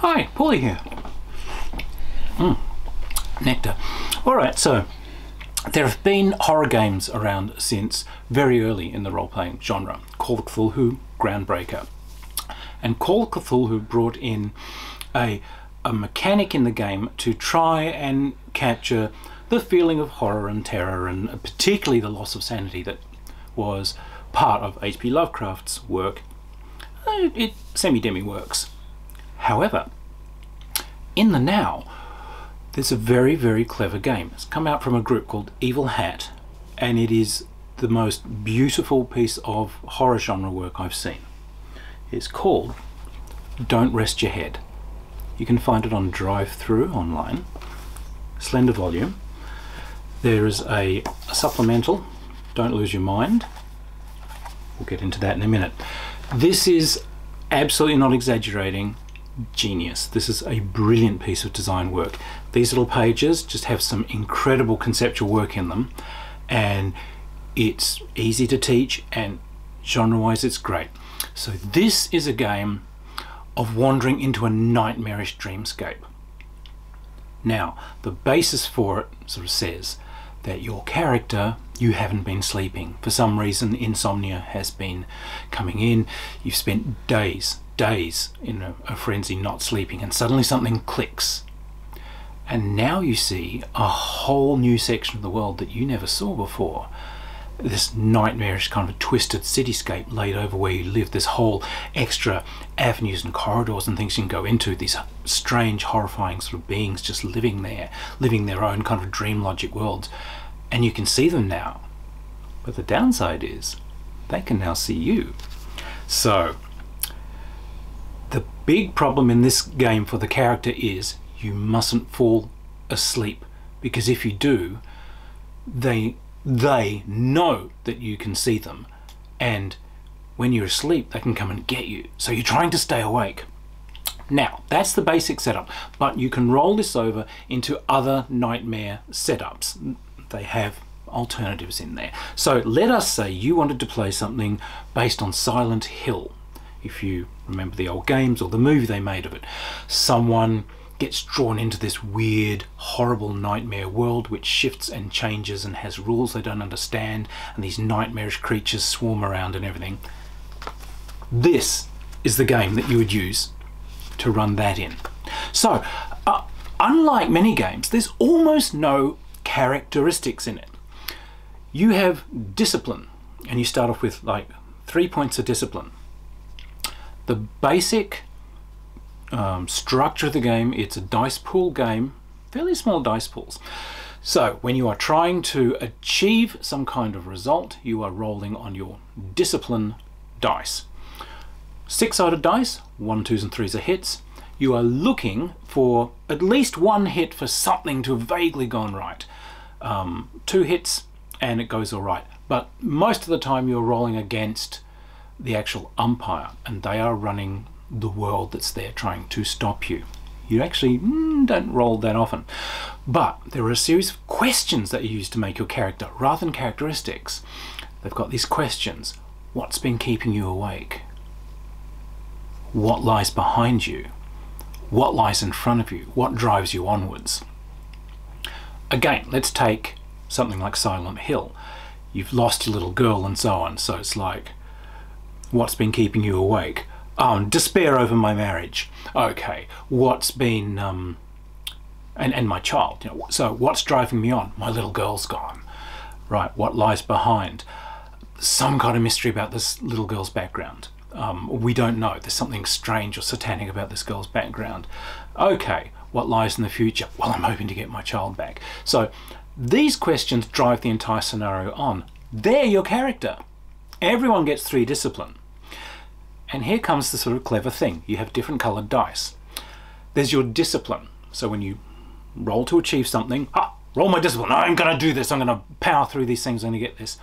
Hi, Pauli here. Nectar. Alright, so there have been horror games around since very early in the role-playing genre. Call of Cthulhu, groundbreaker. And Call of Cthulhu brought in a mechanic in the game to try and capture the feeling of horror and terror, and particularly the loss of sanity that was part of H.P. Lovecraft's work. It semi-demi works. However, in the now, there's a very, very clever game. It's come out from a group called Evil Hat, and it is the most beautiful piece of horror genre work I've seen. It's called Don't Rest Your Head. You can find it on Drive-Thru online, slender volume. There is a supplemental, Don't Lose Your Mind. We'll get into that in a minute. This is, absolutely not exaggerating, genius. This is a brilliant piece of design work. These little pages just have some incredible conceptual work in them, and it's easy to teach, and genre-wise it's great. So this is a game of wandering into a nightmarish dreamscape. Now, the basis for it sort of says that your character, you haven't been sleeping. For some reason, insomnia has been coming in. You've spent days in a frenzy not sleeping, and suddenly something clicks. And now you see a whole new section of the world that you never saw before. This nightmarish kind of a twisted cityscape laid over where you live. This whole extra avenues and corridors and things you can go into. These strange, horrifying sort of beings just living there, living their own kind of dream logic worlds. And you can see them now. But the downside is they can now see you. So the big problem in this game for the character is you mustn't fall asleep, because if you do, they know that you can see them, and when you're asleep they can come and get you. So you're trying to stay awake. Now that's the basic setup, but you can roll this over into other nightmare setups. They have alternatives in there. So let us say you wanted to play something based on Silent Hill. If you remember the old games or the movie they made of it, someone gets drawn into this weird, horrible nightmare world which shifts and changes and has rules they don't understand, and these nightmarish creatures swarm around and everything. This is the game that you would use to run that in. So, unlike many games, there's almost no characteristics in it. You have discipline, and you start off with like 3 points of discipline. The basic structure of the game, it's a dice pool game, fairly small dice pools. So when you are trying to achieve some kind of result, you are rolling on your discipline dice. 6-sided dice, 1s, 2s and 3s are hits. You are looking for at least one hit for something to have vaguely gone right. 2 hits and it goes all right. But most of the time you're rolling against the actual umpire, and they are running the world that's there trying to stop you. You actually don't roll that often. But there are a series of questions that you use to make your character, rather than characteristics. They've got these questions. What's been keeping you awake? What lies behind you? What lies in front of you? What drives you onwards? Again, let's take something like Silent Hill. You've lost your little girl and so on, so it's like, what's been keeping you awake? Despair over my marriage. Okay, what's been, and my child, you know, so what's driving me on? My little girl's gone. Right, what lies behind? Some kind of mystery about this little girl's background. We don't know, there's something strange or satanic about this girl's background. Okay, what lies in the future? Well, I'm hoping to get my child back. So these questions drive the entire scenario on. They're your character. Everyone gets 3 discipline. And here comes the sort of clever thing. You have different coloured dice. There's your discipline. So when you roll to achieve something, roll my discipline. I'm going to do this. I'm going to power through these things. I'm going to get this.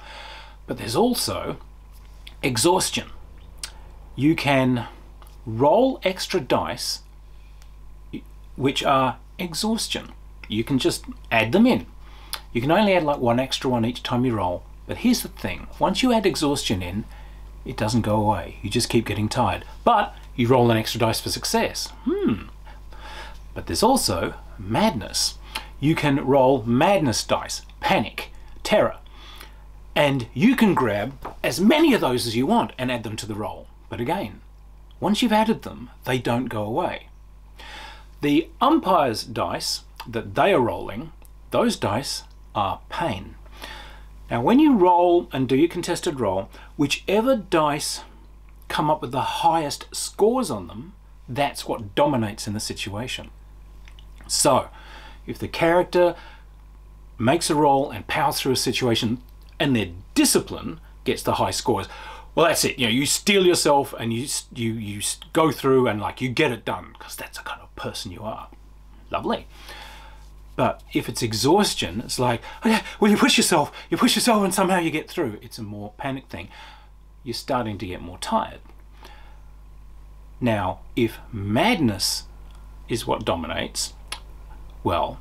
But there's also exhaustion. You can roll extra dice which are exhaustion. You can just add them in. You can only add like 1 extra one each time you roll. But here's the thing. Once you add exhaustion in, it doesn't go away. You just keep getting tired. But you roll an extra dice for success. But there's also madness. You can roll madness dice, panic, terror, and you can grab as many of those as you want and add them to the roll. But again, once you've added them, they don't go away. The umpire's dice that they are rolling, those dice are pain. Now when you roll and do your contested roll, whichever dice come up with the highest scores on them, that's what dominates in the situation. So if the character makes a roll and powers through a situation and their discipline gets the high scores, well, that's it. You know, you steel yourself and you go through and like you get it done, because that's the kind of person you are. Lovely. But if it's exhaustion, it's like, okay, well, you push yourself and somehow you get through. It's a more panic thing. You're starting to get more tired. Now, if madness is what dominates, well,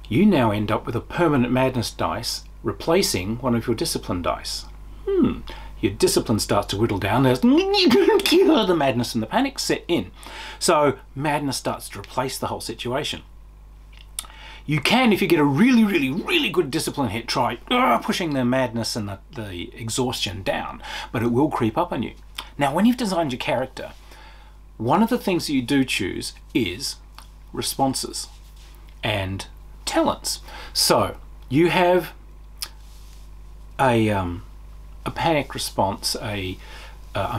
you now end up with a permanent madness dice replacing one of your discipline dice. Your discipline starts to whittle down. There's the madness and the panic set in. So madness starts to replace the whole situation. You can, if you get a really good discipline hit, try pushing the madness and the exhaustion down, but it will creep up on you. Now, when you've designed your character, one of the things that you do choose is responses and talents. So you have a panic response, a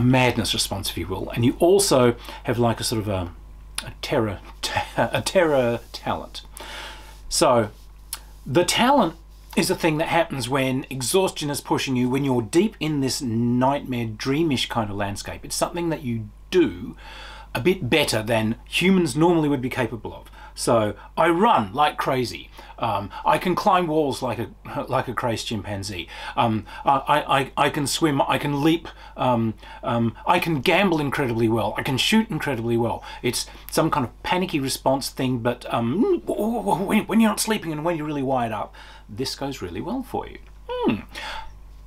madness response, if you will, and you also have like a sort of a terror talent. So the talent is a thing that happens when exhaustion is pushing you, when you're deep in this nightmare, dreamish kind of landscape. It's something that you do a bit better than humans normally would be capable of. So I run like crazy. I can climb walls like a crazed chimpanzee. I can swim. I can leap. I can gamble incredibly well. I can shoot incredibly well. It's some kind of panicky response thing. But when you're not sleeping and when you're really wired up, this goes really well for you.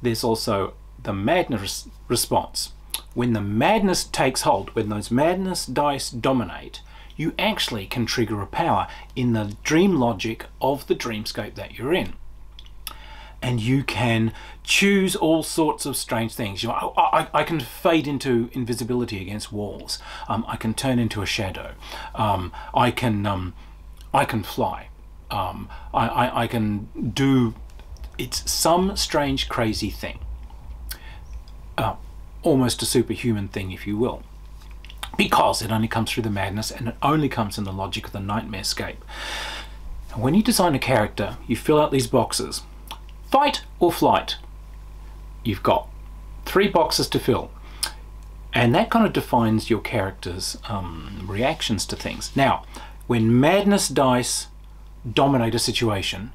There's also the madness response. When the madness takes hold, when those madness dice dominate, you actually can trigger a power in the dream logic of the dreamscape that you're in. And you can choose all sorts of strange things. You know, I can fade into invisibility against walls. I can turn into a shadow. I can fly. I can do, it's some strange crazy thing. Almost a superhuman thing, if you will. Because it only comes through the madness and it only comes in the logic of the nightmare scape. And when you design a character, you fill out these boxes. Fight or flight. You've got 3 boxes to fill. And that kind of defines your character's reactions to things. Now, when madness dice dominate a situation,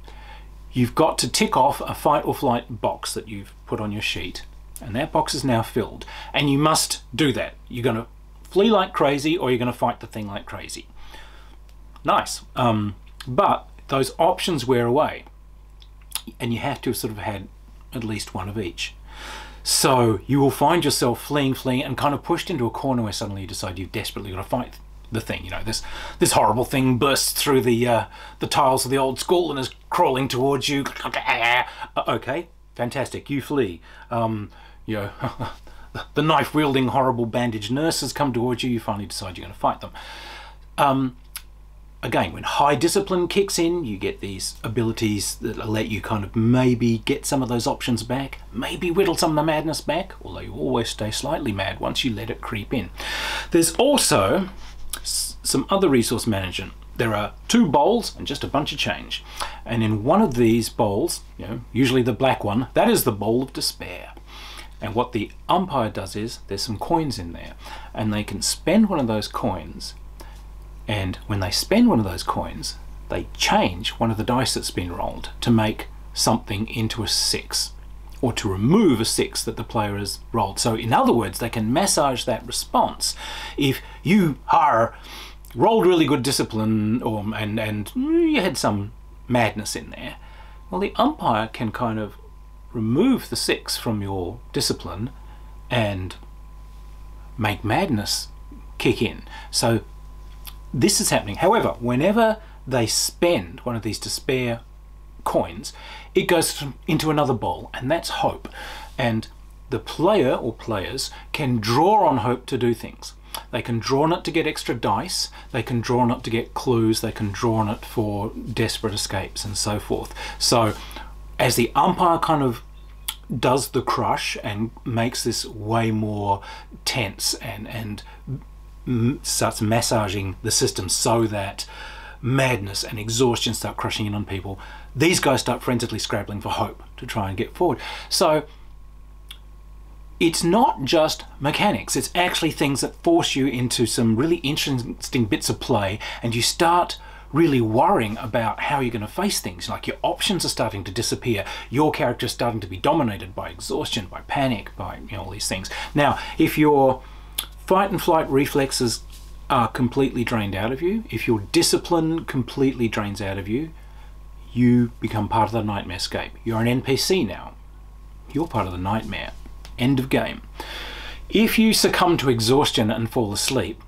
you've got to tick off a fight or flight box that you've put on your sheet. And that box is now filled. And you must do that. You're going to flee like crazy or you're going to fight the thing like crazy. Nice. But those options wear away. And you have to have sort of had at least one of each. So you will find yourself fleeing, and kind of pushed into a corner where suddenly you decide you've desperately got to fight the thing. You know, this horrible thing bursts through the tiles of the old school and is crawling towards you. Okay, fantastic. You flee. You know, the knife-wielding, horrible bandaged nurses come towards you. You finally decide you're going to fight them. Again, when high discipline kicks in, you get these abilities that let you kind of maybe get some of those options back, maybe whittle some of the madness back, although you always stay slightly mad once you let it creep in. There's also some other resource management. There are 2 bowls and just a bunch of change. And in one of these bowls, you know, usually the black one, that is the bowl of despair. And what the umpire does is, there's some coins in there, and they can spend one of those coins, and when they spend one of those coins, they change one of the dice that's been rolled to make something into a 6, or to remove a 6 that the player has rolled. So in other words, they can massage that response. If you rolled really good discipline, and you had some madness in there, well, the umpire can kind of remove the 6 from your discipline and make madness kick in. So this is happening. However, whenever they spend one of these despair coins, it goes into another bowl, and that's hope. And the player or players can draw on hope to do things. They can draw on it to get extra dice, they can draw on it to get clues, they can draw on it for desperate escapes and so forth. So as the umpire kind of does the crush and makes this way more tense and starts massaging the system so that madness and exhaustion start crushing in on people, these guys start frantically scrabbling for hope to try and get forward. So it's not just mechanics, it's actually things that force you into some really interesting bits of play, and you start really worrying about how you're going to face things. Like your options are starting to disappear, your character's starting to be dominated by exhaustion, by panic, by all these things. Now, if your fight and flight reflexes are completely drained out of you, if your discipline completely drains out of you, you become part of the nightmare scape. You're an NPC now. You're part of the nightmare. End of game. If you succumb to exhaustion and fall asleep,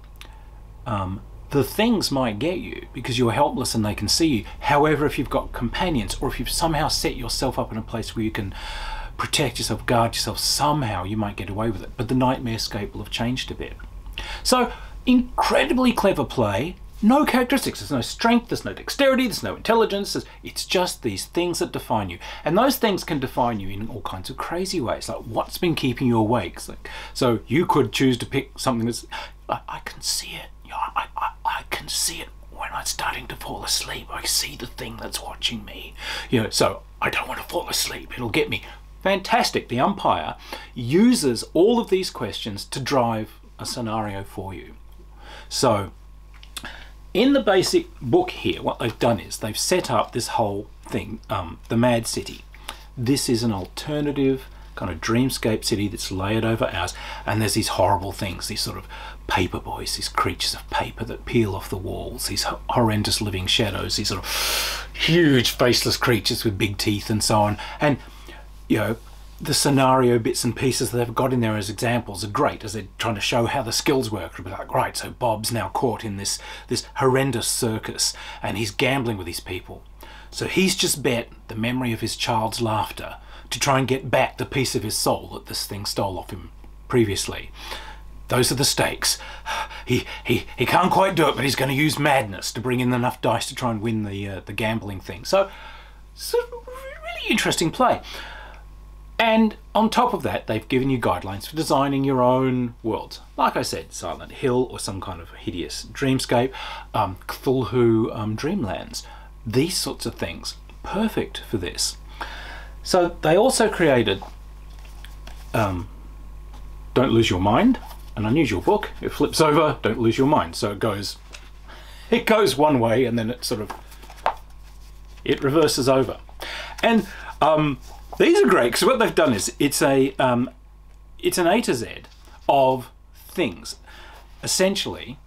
the things might get you because you're helpless and they can see you. However, if you've got companions, or if you've somehow set yourself up in a place where you can protect yourself, guard yourself, somehow you might get away with it. But the nightmare scape will have changed a bit. So, incredibly clever play. No characteristics, there's no strength, there's no dexterity, there's no intelligence, it's just these things that define you. And those things can define you in all kinds of crazy ways, like what's been keeping you awake. So you could choose to pick something that's, I can see it, I can see it when I'm starting to fall asleep, I see the thing that's watching me. So I don't want to fall asleep, it'll get me. Fantastic, the umpire uses all of these questions to drive a scenario for you. So, in the basic book here, what they've done is they've set up this whole thing, the Mad City. This is an alternative kind of dreamscape city that's layered over ours, and there's these horrible things, these sort of paper boys, these creatures of paper that peel off the walls, these horrendous living shadows, these sort of huge faceless creatures with big teeth and so on. And, the scenario bits and pieces that they've got in there as examples are great as they're trying to show how the skills work. It'll be like, right, so Bob's now caught in this horrendous circus and he's gambling with these people. So he's just bet the memory of his child's laughter to try and get back the piece of his soul that this thing stole off him previously. Those are the stakes. He can't quite do it, but he's going to use madness to bring in enough dice to try and win the gambling thing. So really interesting play. And on top of that, they've given you guidelines for designing your own worlds. Like I said, Silent Hill or some kind of hideous dreamscape, Cthulhu Dreamlands, these sorts of things. Perfect for this. So they also created Don't Lose Your Mind, an unusual book. It flips over, Don't Lose Your Mind. So it goes one way and then it reverses over. And these are great because what they've done is it's an A to Z of things. Essentially,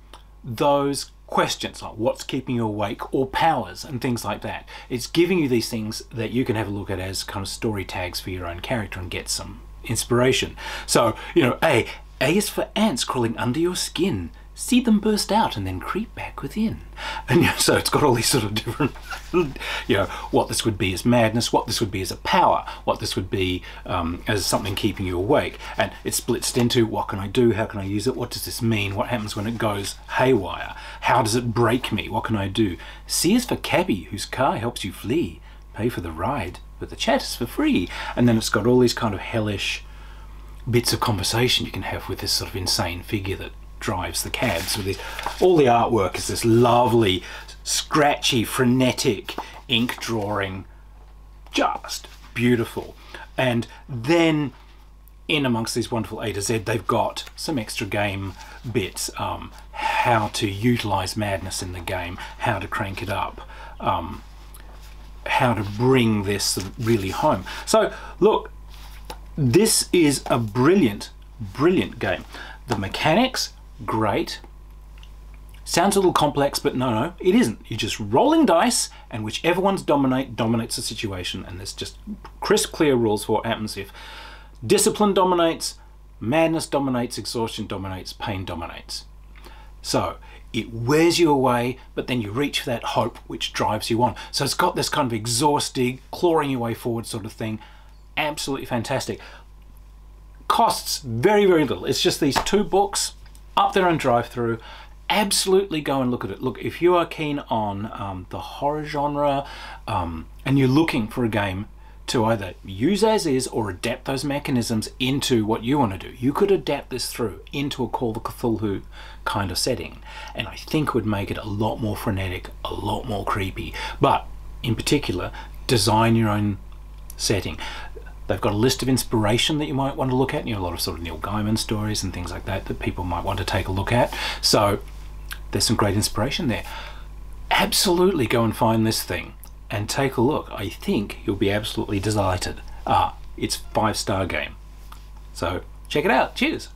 those questions like what's keeping you awake or powers and things like that. It's giving you these things that you can have a look at as kind of story tags for your own character and get some inspiration. So, A is for ants crawling under your skin. See them burst out and then creep back within. And so it's got all these sort of different, what this would be as madness, what this would be as a power, what this would be as something keeping you awake. And it splits into what can I do, how can I use it, what does this mean, what happens when it goes haywire, how does it break me, what can I do. C is for cabbie, whose car helps you flee. Pay for the ride, but the chat is for free. And then it's got all these kind of hellish bits of conversation you can have with this sort of insane figure that drives the cabs. With all the artwork is this lovely, scratchy, frenetic ink drawing, just beautiful. And then in amongst these wonderful A to Z, they've got some extra game bits, how to utilize madness in the game, how to crank it up, how to bring this really home. So look, this is a brilliant game. The mechanics, great. Sounds a little complex, but no, it isn't. You're just rolling dice, and whichever ones dominates the situation, and there's just crisp, clear rules for what happens if discipline dominates, madness dominates, exhaustion dominates, pain dominates. So it wears you away, but then you reach for that hope which drives you on. So it's got this kind of exhausting, clawing your way forward sort of thing. Absolutely fantastic. Costs very, very little. It's just these 2 books up there on drive-through. Absolutely go and look at it. Look, if you are keen on the horror genre and you're looking for a game to either use as is or adapt those mechanisms into what you want to do, you could adapt this through into a Call of Cthulhu kind of setting, and I think would make it a lot more frenetic, a lot more creepy. But in particular, design your own setting. They've got a list of inspiration that you might want to look at, a lot of sort of Neil Gaiman stories and things like that that people might want to take a look at. So there's some great inspiration there. Absolutely go and find this thing and take a look. I think you'll be absolutely delighted. It's a 5-star game. So check it out. Cheers.